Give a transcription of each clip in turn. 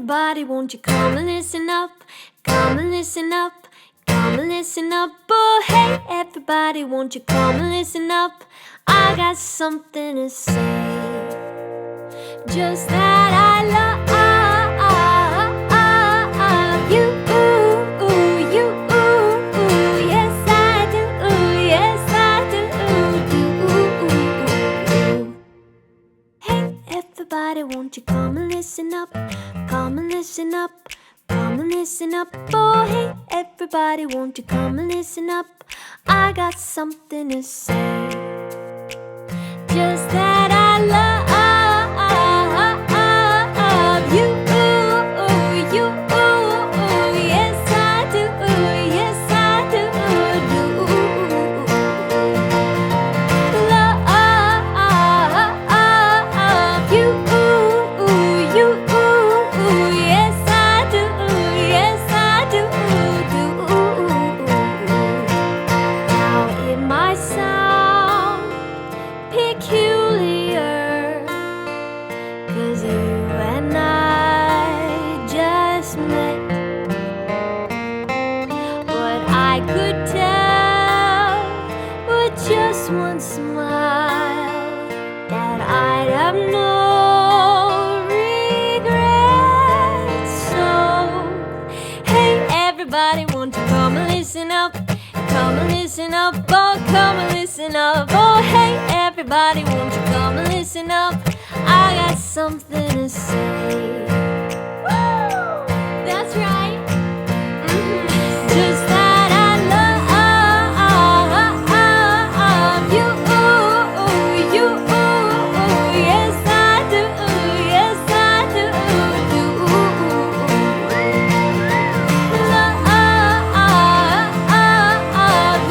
everybody, won't you come and listen up? Come and listen up. Come and listen up. Oh, hey, everybody, won't you come and listen up? I got something to say. Just that I love you. You. Yes, I do. Yes, I do. Hey, everybody, won't you come and listen up? Come and listen up. Come and listen up. Oh, hey, everybody, won't you come and listen up? I got something to say. Just that I love you. You. Yes, I do. Yes, I do. Love you. You. Yes, I do. Yes, I do. Now it might sound peculiar, 'cause you and I just met, but I could tell with just one smile that I'd have no regrets. So, hey, everybody, won't you come and listen up? Come and listen up, oh, come and listen up. Oh, hey, everybody, won't you come and listen up? I got something to say. Woo! That's right. Just that I love you. You. Yes, I do. Yes, I do. Love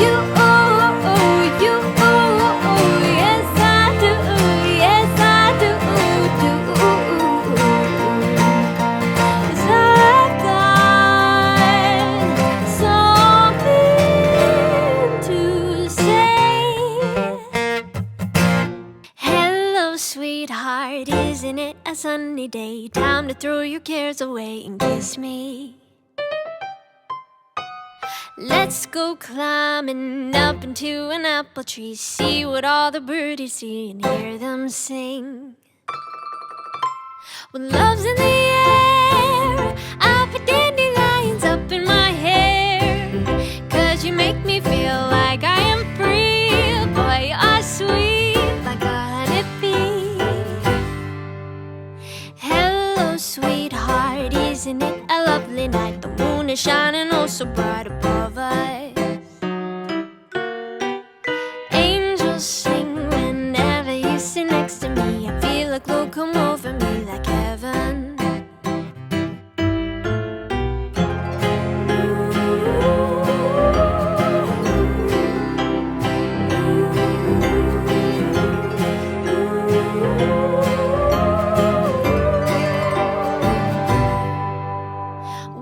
you. You. Yes, I do. Yes, I do. 'Cause I've got something to say. Hello, sweetheart, isn't it a sunny day? Time to throw your cares away and kiss me. Let's go climbing up into an apple tree, see what all the birdies see and hear them sing. When love's in the air, I put dandelions up in my hair, 'cause you make me feel like I am free. Boy, you are sweet like a honeybee. Hello, sweetheart, isn't it a lovely night? The moon is shining oh so bright above us. Angels sing whenever you sit next to me. I feel a glow come over me like heaven.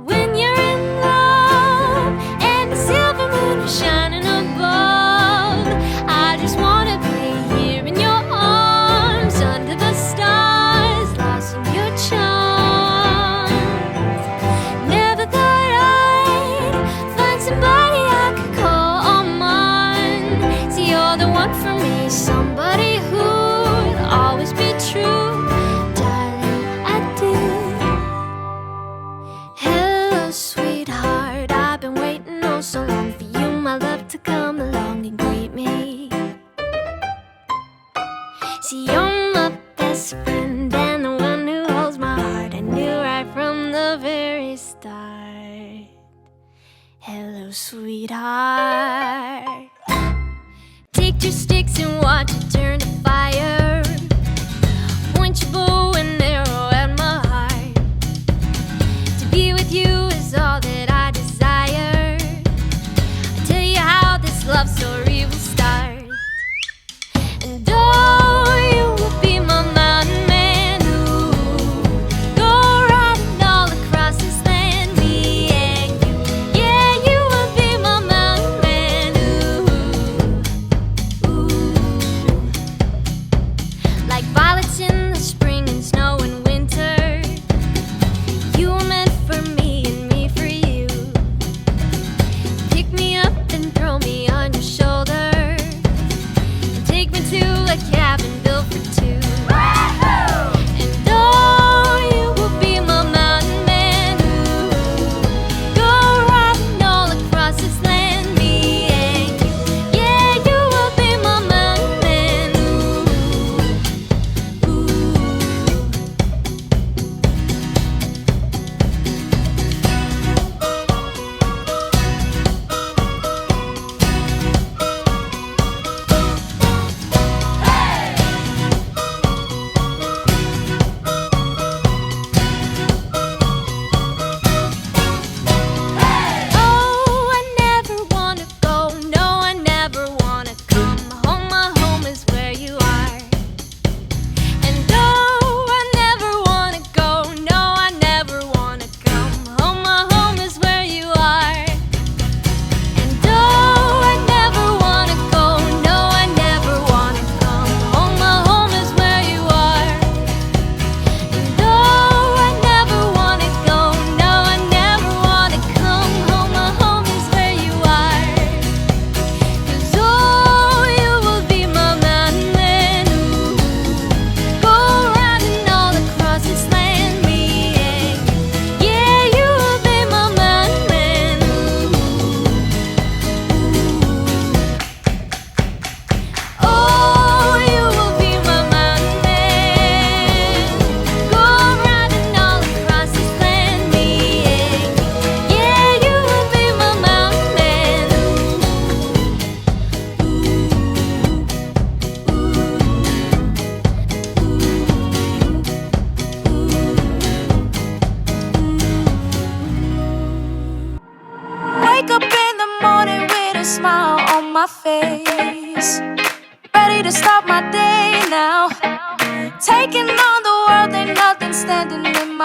When you're in love and the silver moon is shining above, I just wanna be here in your arms under the stars, lost in your charms. Never thought I'd find somebody I could call mine. See, you're the one for me, somebody who'd always be true. Darling, I do. Hello, sweetheart, I've been waiting oh so long for you, my love, to come along and greet me. See, you're my best friend and the one who holds my heart. I knew right from the very start. Hello, sweetheart. Take two sticks and watch it turn to fire. Point your bow and arrow at my heart. To be with you is all that I desire. I'll tell you how this love story will start. And oh, you will be my mountain man, ooh. Go riding all across this land, me and you. Yeah, you will be my mountain man, ooh. Ooh.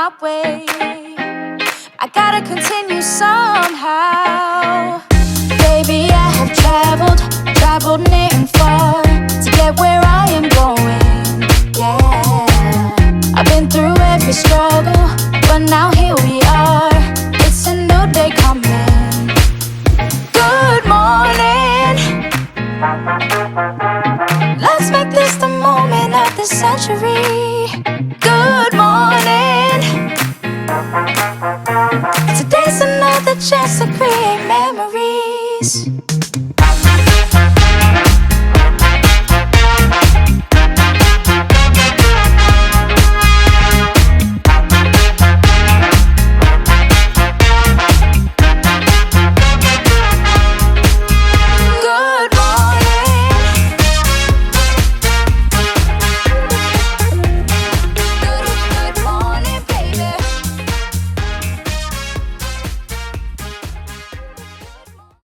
my way. I gotta continue somehow. Baby, I have traveled near and far to get where I am going, yeah. I've been through every struggle, but now here we are. It's a new day coming. Good morning. Let's make this the moment of the century. Good morning. Today's another chance to create memories.